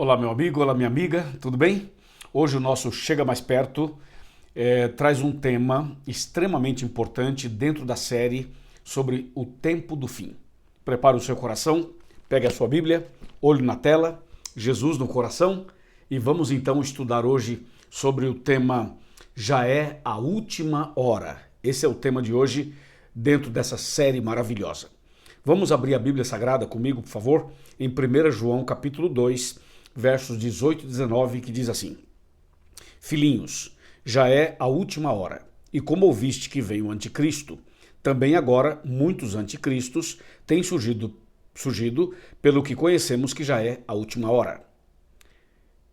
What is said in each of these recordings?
Olá, meu amigo, olá, minha amiga, tudo bem? Hoje o nosso Chega Mais Perto traz um tema extremamente importante dentro da série sobre o tempo do fim. Prepare o seu coração, pegue a sua Bíblia, olho na tela, Jesus no coração e vamos então estudar hoje sobre o tema Já é a Última Hora. Esse é o tema de hoje dentro dessa série maravilhosa. Vamos abrir a Bíblia Sagrada comigo, por favor, em 1 João capítulo 2, versos 18 e 19, que diz assim: Filhinhos, já é a última hora, e como ouviste que veio o anticristo, também agora muitos anticristos têm surgido pelo que conhecemos que já é a última hora.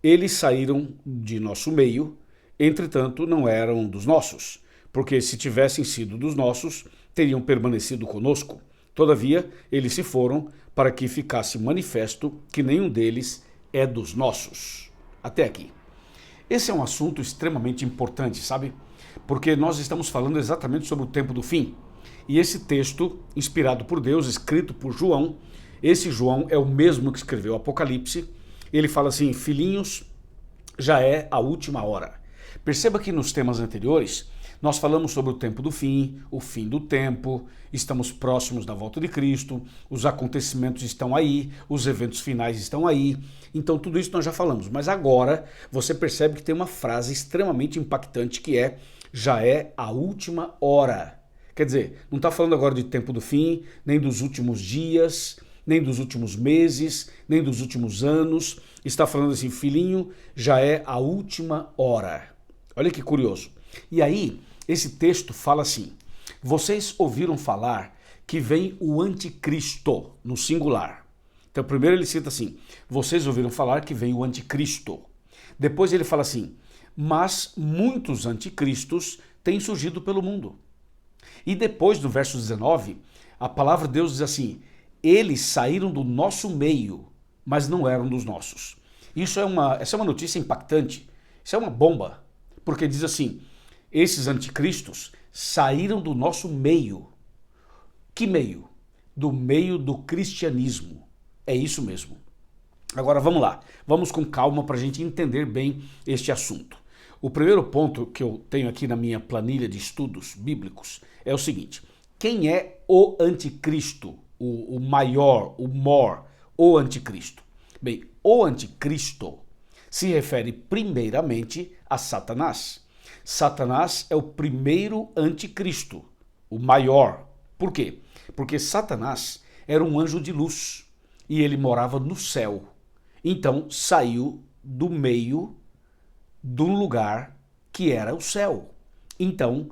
Eles saíram de nosso meio, entretanto não eram dos nossos, porque se tivessem sido dos nossos, teriam permanecido conosco. Todavia, eles se foram para que ficasse manifesto que nenhum deles é dos nossos. Até aqui. Esse é um assunto extremamente importante, sabe? Porque nós estamos falando exatamente sobre o tempo do fim. E esse texto, inspirado por Deus, escrito por João, esse João é o mesmo que escreveu o Apocalipse. Ele fala assim: filhinhos, já é a última hora. Perceba que nos temas anteriores nós falamos sobre o tempo do fim, o fim do tempo, estamos próximos da volta de Cristo, os acontecimentos estão aí, os eventos finais estão aí, então tudo isso nós já falamos. Mas agora você percebe que tem uma frase extremamente impactante que é: já é a última hora. Quer dizer, não está falando agora de tempo do fim, nem dos últimos dias, nem dos últimos meses, nem dos últimos anos. Está falando assim: filhinho, já é a última hora. Olha que curioso. E aí, esse texto fala assim: vocês ouviram falar que vem o anticristo, no singular. Então, primeiro ele cita assim: vocês ouviram falar que vem o anticristo. Depois ele fala assim: mas muitos anticristos têm surgido pelo mundo. E depois, no verso 19, a palavra de Deus diz assim: eles saíram do nosso meio, mas não eram dos nossos. Essa é uma notícia impactante, isso é uma bomba, porque diz assim: esses anticristos saíram do nosso meio. Que meio? Do meio do cristianismo. É isso mesmo. Agora vamos lá, vamos com calma para a gente entender bem este assunto. O primeiro ponto que eu tenho aqui na minha planilha de estudos bíblicos é o seguinte: quem é o anticristo? O maior, o anticristo? Bem, o anticristo se refere primeiramente a Satanás. Satanás é o primeiro anticristo, o maior. Por quê? Porque Satanás era um anjo de luz e ele morava no céu. Então saiu do meio de um lugar que era o céu. Então,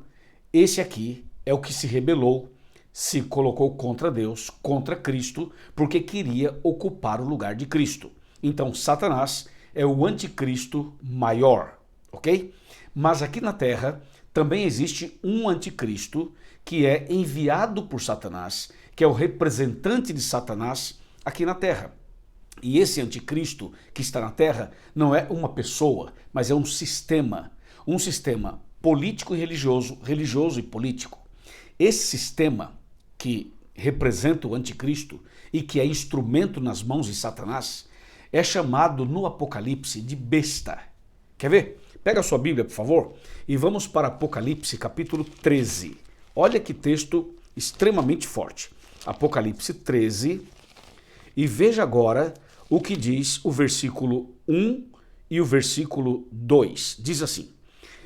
esse aqui é o que se rebelou, se colocou contra Deus, contra Cristo, porque queria ocupar o lugar de Cristo. Então, Satanás é o anticristo maior, ok? Mas aqui na Terra também existe um anticristo que é enviado por Satanás, que é o representante de Satanás aqui na Terra. E esse anticristo que está na Terra não é uma pessoa, mas é um sistema político e religioso e político. Esse sistema que representa o anticristo e que é instrumento nas mãos de Satanás é chamado no Apocalipse de besta. Quer ver? Pega a sua Bíblia, por favor, e vamos para Apocalipse capítulo 13. Olha que texto extremamente forte. Apocalipse 13, e veja agora o que diz o versículo 1 e o versículo 2. Diz assim: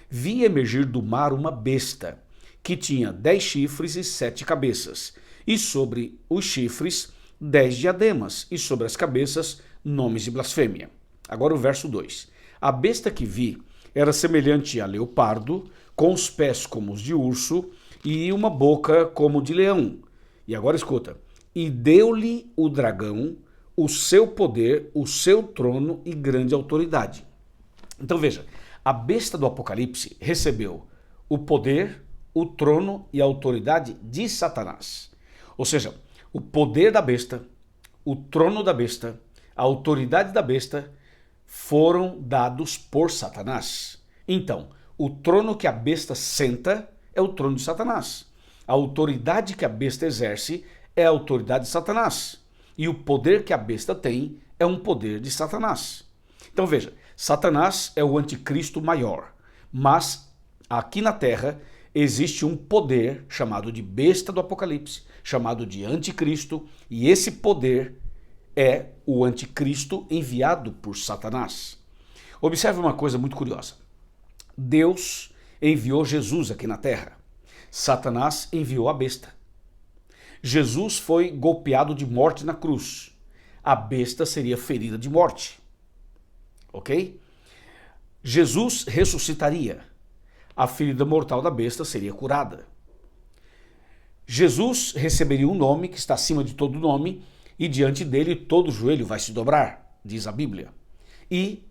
vi emergir do mar uma besta, que tinha 10 chifres e 7 cabeças, e sobre os chifres 10 diademas, e sobre as cabeças nomes de blasfêmia. Agora o verso 2. A besta que vi era semelhante a leopardo, com os pés como os de urso e uma boca como de leão. E agora escuta: e deu-lhe o dragão o seu poder, o seu trono e grande autoridade. Então veja, a besta do Apocalipse recebeu o poder, o trono e a autoridade de Satanás. Ou seja, o poder da besta, o trono da besta, a autoridade da besta foram dados por Satanás. Então, o trono que a besta senta é o trono de Satanás. A autoridade que a besta exerce é a autoridade de Satanás. E o poder que a besta tem é um poder de Satanás. Então veja, Satanás é o anticristo maior, mas aqui na Terra existe um poder chamado de besta do Apocalipse, chamado de anticristo, e esse poder é o anticristo enviado por Satanás. Observe uma coisa muito curiosa. Deus enviou Jesus aqui na Terra. Satanás enviou a besta. Jesus foi golpeado de morte na cruz. A besta seria ferida de morte. Ok? Jesus ressuscitaria. A ferida mortal da besta seria curada. Jesus receberia um nome que está acima de todo nome e diante dele todo joelho vai se dobrar, diz a Bíblia. E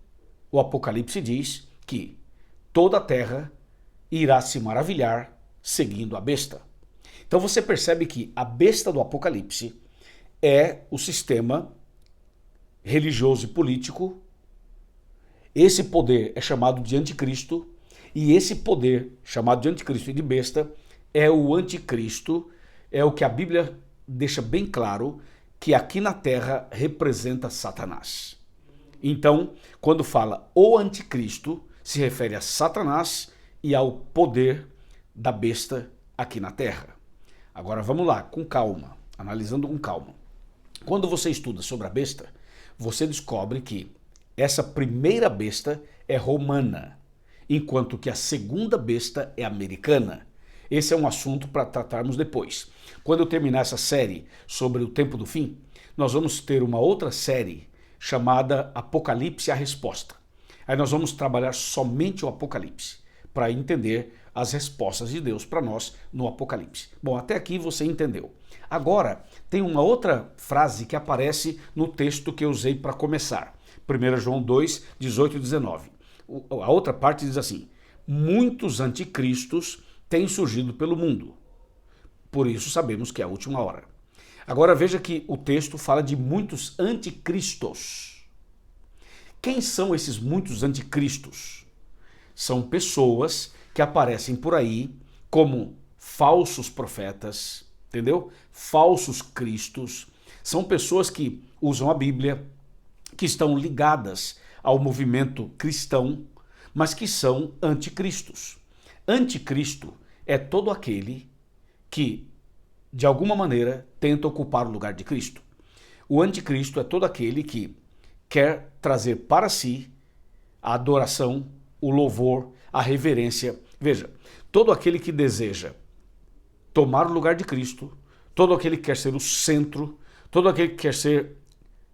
o Apocalipse diz que toda a terra irá se maravilhar seguindo a besta. Então você percebe que a besta do Apocalipse é o sistema religioso e político. Esse poder é chamado de anticristo, e esse poder chamado de anticristo e de besta é o anticristo, é o que a Bíblia deixa bem claro que aqui na Terra representa Satanás. Então, quando fala o anticristo, se refere a Satanás e ao poder da besta aqui na Terra. Agora vamos lá, com calma, analisando com calma. Quando você estuda sobre a besta, você descobre que essa primeira besta é romana, enquanto que a segunda besta é americana. Esse é um assunto para tratarmos depois. Quando eu terminar essa série sobre o tempo do fim, nós vamos ter uma outra série chamada Apocalipse a Resposta. Aí nós vamos trabalhar somente o Apocalipse, para entender as respostas de Deus para nós no Apocalipse. Bom, até aqui você entendeu. Agora, tem uma outra frase que aparece no texto que eu usei para começar. 1 João 2, 18 e 19. A outra parte diz assim: muitos anticristos têm surgido pelo mundo. Por isso sabemos que é a última hora. Agora veja que o texto fala de muitos anticristos. Quem são esses muitos anticristos? São pessoas que aparecem por aí como falsos profetas, entendeu? Falsos cristos. São pessoas que usam a Bíblia, que estão ligadas ao movimento cristão, mas que são anticristos. Anticristo é todo aquele que, de alguma maneira, tenta ocupar o lugar de Cristo. O anticristo é todo aquele que quer trazer para si a adoração, o louvor, a reverência. Veja, todo aquele que deseja tomar o lugar de Cristo, todo aquele que quer ser o centro, todo aquele que quer ser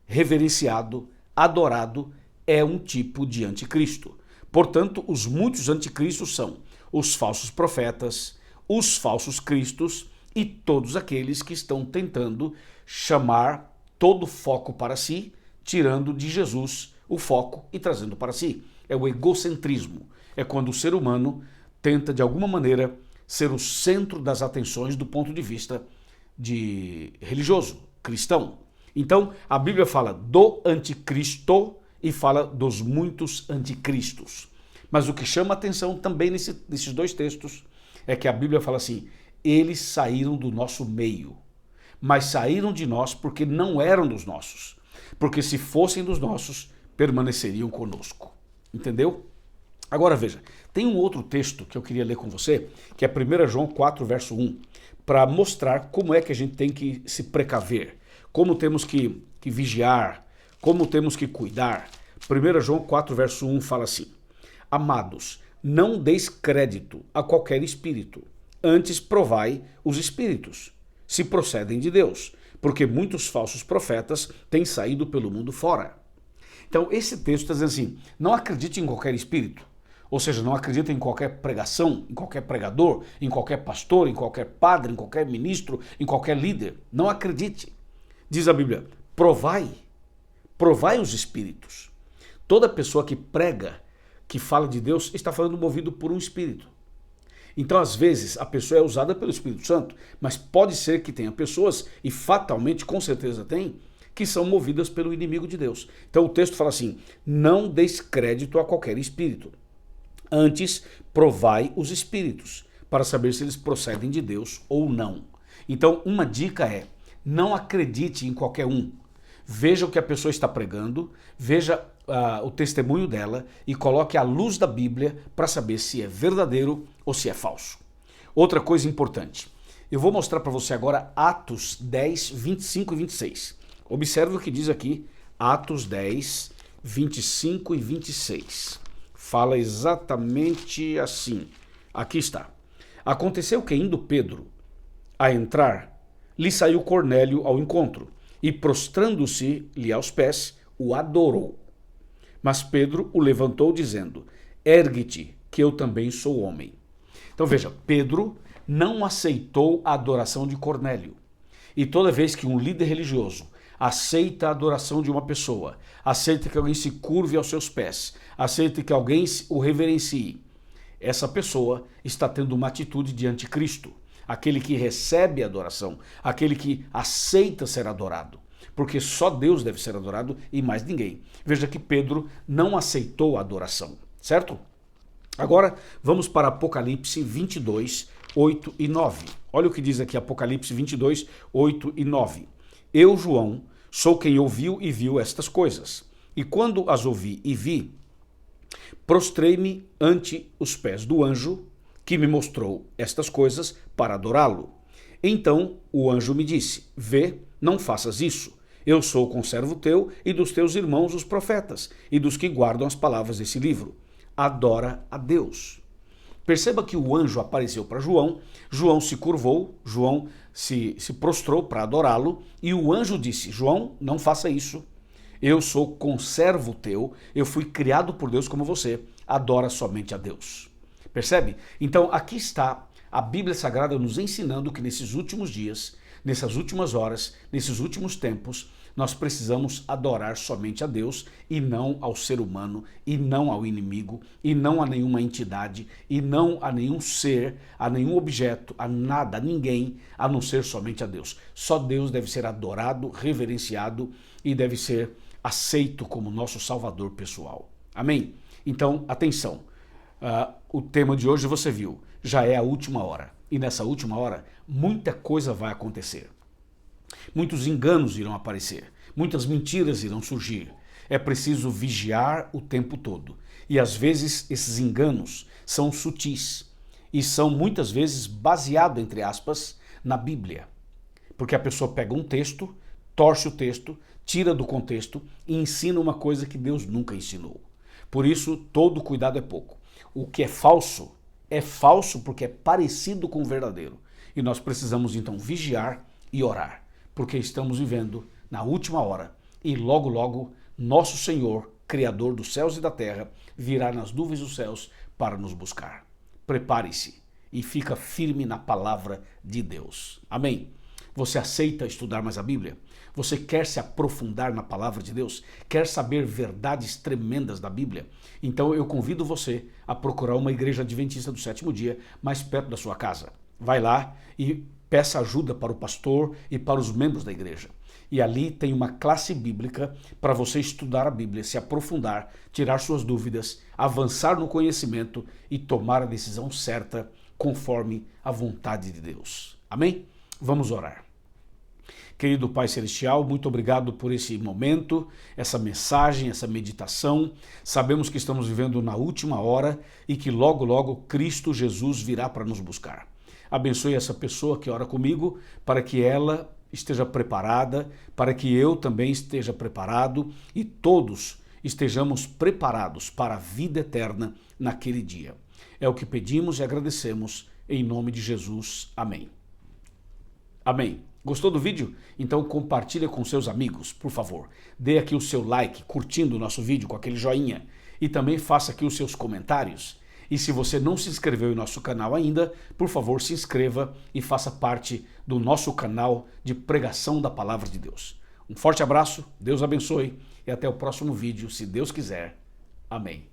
reverenciado, adorado, é um tipo de anticristo. Portanto, os muitos anticristos são os falsos profetas, os falsos cristos e todos aqueles que estão tentando chamar todo o foco para si, tirando de Jesus o foco e trazendo para si. É o egocentrismo. É quando o ser humano tenta, de alguma maneira, ser o centro das atenções do ponto de vista de religioso, cristão. Então, a Bíblia fala do anticristo e fala dos muitos anticristos. Mas o que chama atenção também nesses dois textos é que a Bíblia fala assim: eles saíram do nosso meio, mas saíram de nós porque não eram dos nossos. Porque se fossem dos nossos, permaneceriam conosco. Entendeu? Agora veja, tem um outro texto que eu queria ler com você, que é 1 João 4, verso 1, para mostrar como é que a gente tem que se precaver, como temos que vigiar, como temos que cuidar. 1 João 4, verso 1 fala assim: amados, não deis crédito a qualquer espírito, antes provai os espíritos, se procedem de Deus, porque muitos falsos profetas têm saído pelo mundo fora. Então esse texto está dizendo assim: não acredite em qualquer espírito, ou seja, não acredite em qualquer pregação, em qualquer pregador, em qualquer pastor, em qualquer padre, em qualquer ministro, em qualquer líder. Não acredite. Diz a Bíblia: provai os espíritos. Toda pessoa que prega, que fala de Deus, está falando movido por um espírito. Então, às vezes, a pessoa é usada pelo Espírito Santo, mas pode ser que tenha pessoas, e fatalmente, com certeza tem, que são movidas pelo inimigo de Deus. Então o texto fala assim: não deis crédito a qualquer espírito, antes provai os espíritos, para saber se eles procedem de Deus ou não. Então uma dica é: não acredite em qualquer um. Veja o que a pessoa está pregando, veja o testemunho dela e coloque a luz da Bíblia para saber se é verdadeiro ou se é falso. Outra coisa importante, eu vou mostrar para você agora Atos 10, 25 e 26. Observe o que diz aqui, Atos 10, 25 e 26. Fala exatamente assim. Aqui está. Aconteceu que, indo Pedro a entrar, lhe saiu Cornélio ao encontro e, prostrando-se-lhe aos pés, o adorou. Mas Pedro o levantou, dizendo: ergue-te, que eu também sou homem. Então veja, Pedro não aceitou a adoração de Cornélio. E toda vez que um líder religioso aceita a adoração de uma pessoa, aceita que alguém se curve aos seus pés, aceita que alguém o reverencie, essa pessoa está tendo uma atitude de anticristo. Aquele que recebe a adoração, aquele que aceita ser adorado. Porque só Deus deve ser adorado e mais ninguém. Veja que Pedro não aceitou a adoração, certo? Agora vamos para Apocalipse 22, 8 e 9. Olha o que diz aqui Apocalipse 22, 8 e 9. Eu, João, sou quem ouviu e viu estas coisas. E quando as ouvi e vi, prostrei-me ante os pés do anjo que me mostrou estas coisas para adorá-lo. Então o anjo me disse: vê, não faças isso. Eu sou conservo teu e dos teus irmãos os profetas e dos que guardam as palavras desse livro. Adora a Deus. Perceba que o anjo apareceu para João, João se curvou, João se prostrou para adorá-lo e o anjo disse: João, não faça isso. Eu sou conservo teu, eu fui criado por Deus como você, adora somente a Deus. Percebe? Então aqui está a Bíblia Sagrada nos ensinando que nesses últimos dias, nessas últimas horas, nesses últimos tempos, nós precisamos adorar somente a Deus e não ao ser humano, e não ao inimigo, e não a nenhuma entidade, e não a nenhum ser, a nenhum objeto, a nada, a ninguém, a não ser somente a Deus. Só Deus deve ser adorado, reverenciado e deve ser aceito como nosso Salvador pessoal. Amém? Então, atenção. O tema de hoje você viu, já é a última hora. E nessa última hora, muita coisa vai acontecer. Muitos enganos irão aparecer, muitas mentiras irão surgir. É preciso vigiar o tempo todo. E às vezes esses enganos são sutis e são muitas vezes baseados, entre aspas, na Bíblia. Porque a pessoa pega um texto, torce o texto, tira do contexto e ensina uma coisa que Deus nunca ensinou. Por isso, todo cuidado é pouco. O que é falso porque é parecido com o verdadeiro. E nós precisamos então vigiar e orar, porque estamos vivendo na última hora e logo, logo, nosso Senhor, Criador dos céus e da terra, virá nas nuvens dos céus para nos buscar. Prepare-se e fica firme na palavra de Deus. Amém? Você aceita estudar mais a Bíblia? Você quer se aprofundar na palavra de Deus? Quer saber verdades tremendas da Bíblia? Então eu convido você a procurar uma igreja adventista do sétimo dia mais perto da sua casa. Vai lá e peça ajuda para o pastor e para os membros da igreja. E ali tem uma classe bíblica para você estudar a Bíblia, se aprofundar, tirar suas dúvidas, avançar no conhecimento e tomar a decisão certa conforme a vontade de Deus. Amém? Vamos orar. Querido Pai Celestial, muito obrigado por esse momento, essa mensagem, essa meditação. Sabemos que estamos vivendo na última hora e que logo, logo Cristo Jesus virá para nos buscar. Abençoe essa pessoa que ora comigo para que ela esteja preparada, para que eu também esteja preparado e todos estejamos preparados para a vida eterna naquele dia. É o que pedimos e agradecemos em nome de Jesus. Amém. Amém. Gostou do vídeo? Então compartilha com seus amigos, por favor. Dê aqui o seu like, curtindo o nosso vídeo com aquele joinha. E também faça aqui os seus comentários. E se você não se inscreveu em nosso canal ainda, por favor se inscreva e faça parte do nosso canal de pregação da Palavra de Deus. Um forte abraço, Deus abençoe e até o próximo vídeo, se Deus quiser. Amém.